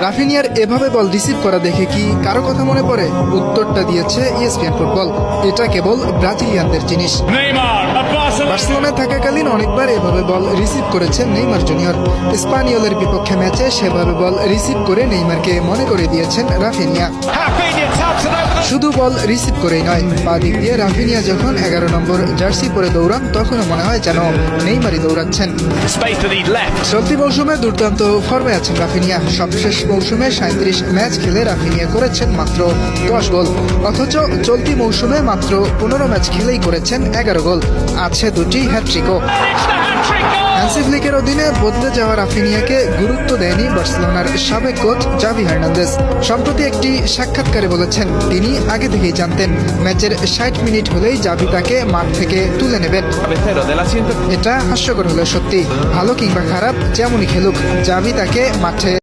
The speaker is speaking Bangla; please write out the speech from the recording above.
রাফিনিয়ার এভাবে বল রিসিভ করা দেখে কি কারো কথা মনে পড়ে? উত্তরটা দিয়েছে ESPN ফুটবল। এটা কেবল ব্রাজিলিয়ানদের জিনিস। বার্সেলোনায় থাকাকালীন অনেকবার এভাবে বল রিসিভ করেছেন নেইমার জুনিয়র। স্পানিওলের বিপক্ষে ম্যাচে সেভাবে বল রিসিভ করে নেইমারকে মনে করে দিয়েছেন রাফিনিয়া। শুধু বল রিসিভ করেই নয়, পা দিক দিয়ে রাফিনিয়া যখন 11 নম্বর জার্সি পরে দৌড়ান তখনও মনে হয় যেন নেইমারই দৌড়াচ্ছেন। চলতি মৌসুমে দুর্দান্ত ফর্মে আছেন রাফিনিয়া। সবশেষ মৌসুমে 37 ম্যাচ খেলে রাফিনিয়া করেছেন মাত্র 10 গোল, অথচ চলতি মৌসুমে মাত্র 15 ম্যাচ খেলেই করেছেন 11 গোল। আছে দুটি হ্যাটট্রিকও। হ্যান্সি ফ্লিকের অধীনে বদলে যাওয়া রাফিনিয়াকে গুরুত্ব দেয়নি বার্সেলোনার সাবেক কোচ জাভি হার্নান্দেজ। সম্প্রতি একটি সাক্ষাৎকারে বলেছেন তিনি আগে থেকেই জানতেন ম্যাচের 60 মিনিট হলেই জাভি তাকে মাঠ থেকে তুলে নেবেন। এটা হাস্যকর হলেও সত্যি। ভালো কিংবা খারাপ যেমনই খেলুক, জাভি তাকে মাঠে